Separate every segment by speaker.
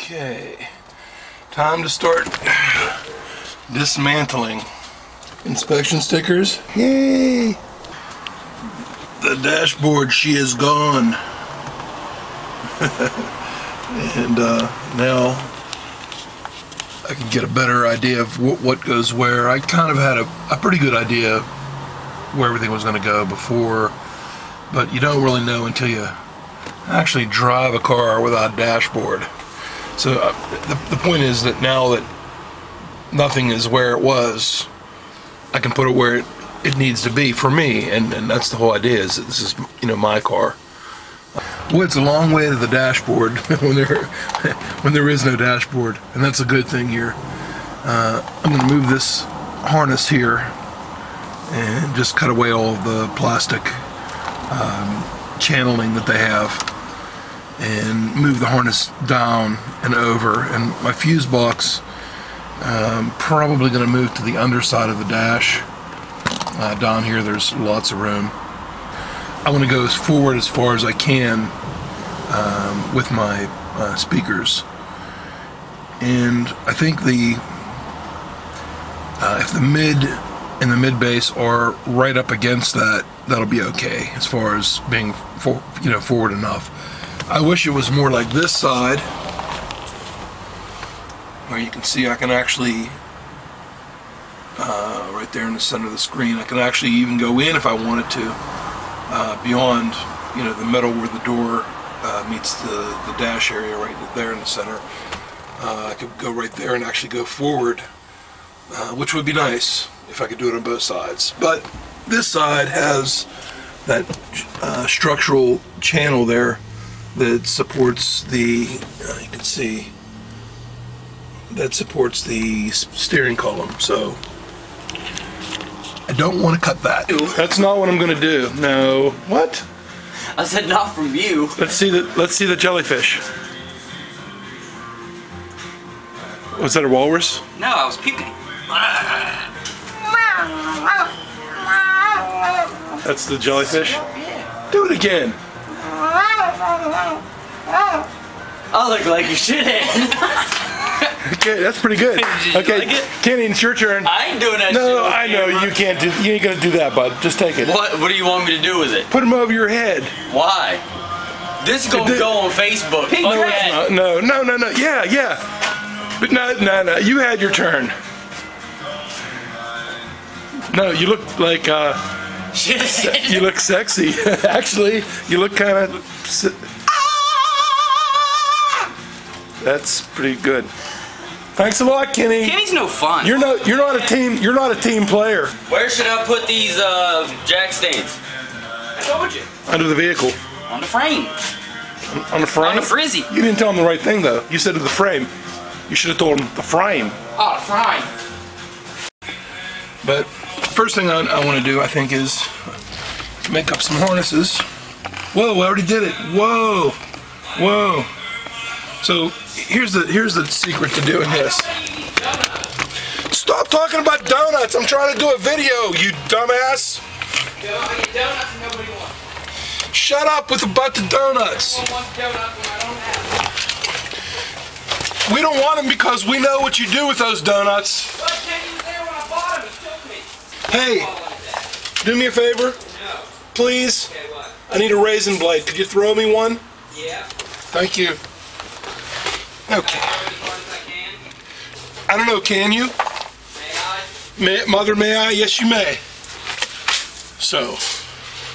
Speaker 1: Okay, time to start dismantling. Inspection stickers. Yay! The dashboard, she is gone. And now I can get a better idea of what goes where. I kind of had a pretty good idea where everything was going to go before, but you don't really know until you actually drive a car without a dashboard. So the point is that now that nothing is where it was, I can put it where it needs to be for me, and that's the whole idea. Is that this is, you know, my car. Well, it's a long way to the dashboard when there is no dashboard, and that's a good thing here. I'm going to move this harness here and just cut away all of the plastic channeling that they have, and move the harness down and over. And my fuse box, probably going to move to the underside of the dash. Down here there's lots of room. I want to go as forward as far as I can with my speakers, and I think if the mid and the mid bass are right up against that, that'll be okay as far as being forward enough. I wish it was more like this side, where you can see I can actually right there in the center of the screen, I can actually even go in if I wanted to, beyond, you know, the metal where the door meets the dash area right there in the center. I could go right there and actually go forward, which would be nice if I could do it on both sides. But this side has that structural channel there that supports the, you can see, that supports the steering column. So I don't want to cut that. That's not what I'm going to do. No. What?
Speaker 2: I said not from you.
Speaker 1: Let's see the jellyfish. Was that a walrus?
Speaker 2: No, I was puking.
Speaker 1: That's the jellyfish?
Speaker 2: Yeah.
Speaker 1: Do it again.
Speaker 2: I look like a shithead.
Speaker 1: Okay, that's pretty good. Okay, like Kenny, it's your turn.
Speaker 2: I ain't doing that shit.
Speaker 1: No, I know you can't do. You ain't gonna do that, bud. Just take it.
Speaker 2: What do you want me to do with it?
Speaker 1: Put them over your head.
Speaker 2: Why? This is gonna go on Facebook. Fuck
Speaker 1: No,
Speaker 2: that.
Speaker 1: it's not. No. Yeah. But no. You had your turn. No, you look like you look sexy. Actually, you look kind of. That's pretty good. Thanks a lot, Kenny.
Speaker 2: Kenny's no fun.
Speaker 1: You're not a team player.
Speaker 2: Where should I put these jack stands? I told you.
Speaker 1: Under the vehicle.
Speaker 2: On the frame.
Speaker 1: On the frame?
Speaker 2: On the frizzy.
Speaker 1: You didn't tell him the right thing though. You said to the frame. You should have told him the frame.
Speaker 2: Oh, the frame.
Speaker 1: But first thing I want to do, I think, is make up some harnesses. Whoa, I already did it. Whoa. So here's the secret to doing this. Stop talking about donuts. I'm trying to do a video, you dumbass. Shut up about the donuts. We don't want them because we know what you do with those donuts. Hey, do me a favor, please. I need a raisin blade. Could you throw me one?
Speaker 2: Yeah.
Speaker 1: Thank you. Okay. I don't know, can you? May I? Mother, may I? Yes, you may. So,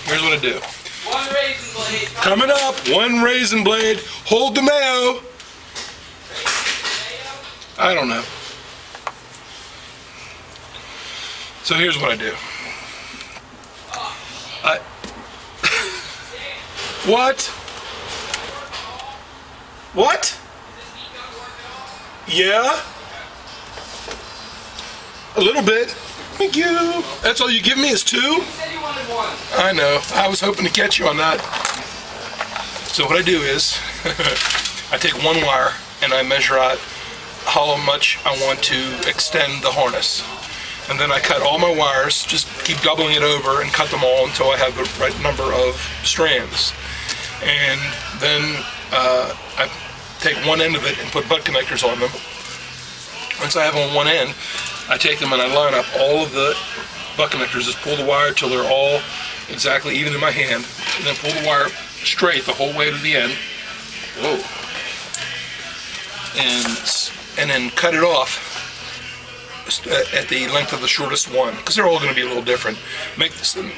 Speaker 1: here's what I do.
Speaker 2: One raisin blade.
Speaker 1: Coming up, one raisin blade. Hold the mayo. I don't know. So here's what I do. What? What? Yeah? A little bit. Thank you. That's all you give me is 2?
Speaker 2: You said you wanted 1.
Speaker 1: I know. I was hoping to catch you on that. So what I do is, I take one wire and I measure out how much I want to extend the harness. And then I cut all my wires, just keep doubling it over and cut them all until I have the right number of strands. And then I take one end of it and put butt connectors on them. Once I have on one end, I take them and I line up all of the butt connectors, just pull the wire till they're all exactly even in my hand, and then pull the wire straight the whole way to the end. Whoa. And then cut it off at the length of the shortest one, because they're all going to be a little different.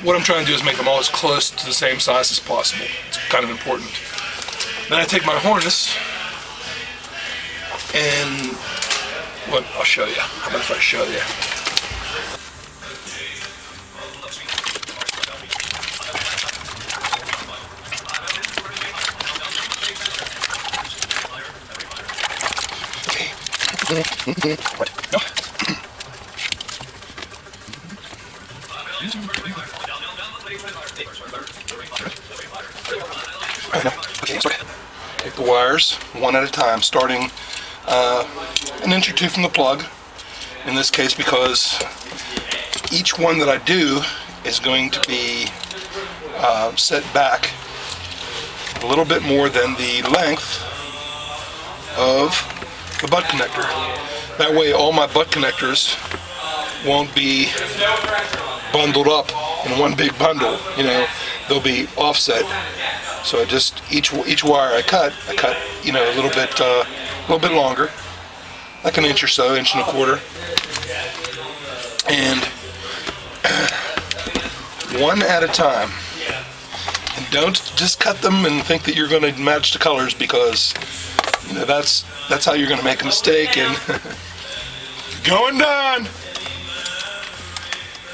Speaker 1: What I'm trying to do is make them all as close to the same size as possible. It's kind of important. Then I take my harness and I'll show you. How about if I show you? What? No. Okay, start. Take the wires one at a time, starting an inch or two from the plug. In this case, because each one that I do is going to be set back a little bit more than the length of the butt connector. That way all my butt connectors won't be bundled up in one big bundle, you know, they'll be offset. So I just, each wire I cut, you know, a little bit longer, like an inch or so, inch and a quarter. And one at a time. And don't just cut them and think that you're going to match the colors, because you know that's how you're going to make a mistake and going down.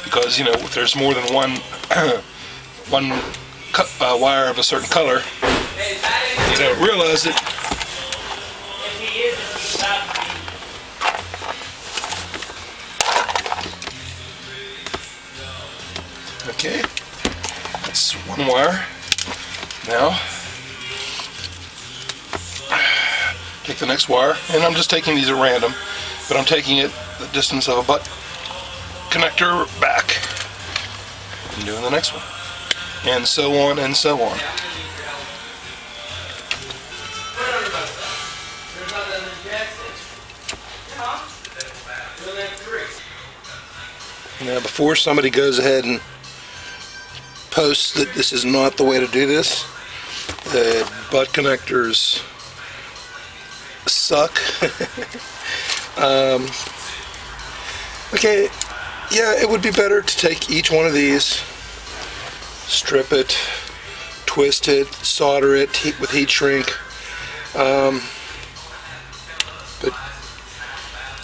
Speaker 1: Because you know, if there's more than one wire of a certain color, you don't realize it. Okay, that's one wire. Now, take the next wire, and I'm just taking these at random, but I'm taking it the distance of a butt connector back and doing the next one, and so on and so on. Now, before somebody goes ahead and posts that this is not the way to do this, the butt connectors suck. Okay, yeah, it would be better to take each one of these, strip it, twist it, solder it with heat shrink. But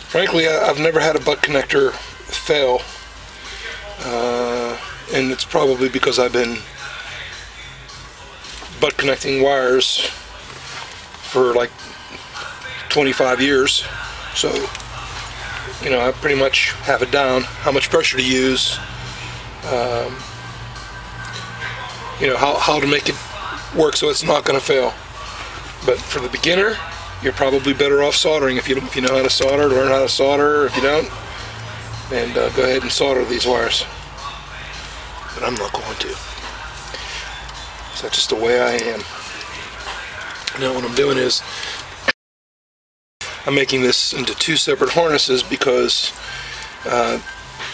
Speaker 1: frankly, I've never had a butt connector fail. And it's probably because I've been butt connecting wires for like 25 years, so you know, I pretty much have it down, how much pressure to use, you know, how to make it work so it's not going to fail. But for the beginner, you're probably better off soldering if you know how to solder, learn how to solder. If you don't, and go ahead and solder these wires. But I'm not going to. So that's just the way I am. Now what I'm doing is I'm making this into two separate harnesses, because the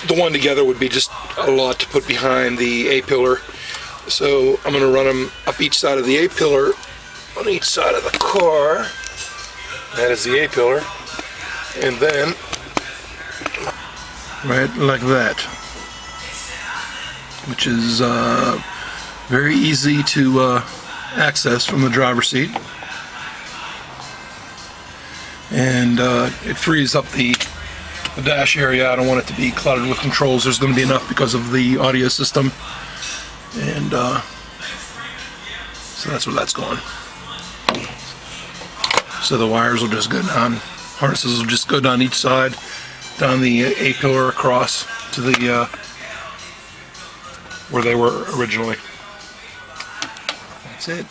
Speaker 1: one together would be just a lot to put behind the A-pillar. So I'm going to run them up each side of the A-pillar on each side of the car. That is the A-pillar. And then right like that, which is very easy to access from the driver's seat, and it frees up the dash area. I don't want it to be cluttered with controls. There's going to be enough because of the audio system, and so that's where that's going. So the wires will just go down, harnesses will just go down each side, down the A-pillar across to the where they were originally. That's it.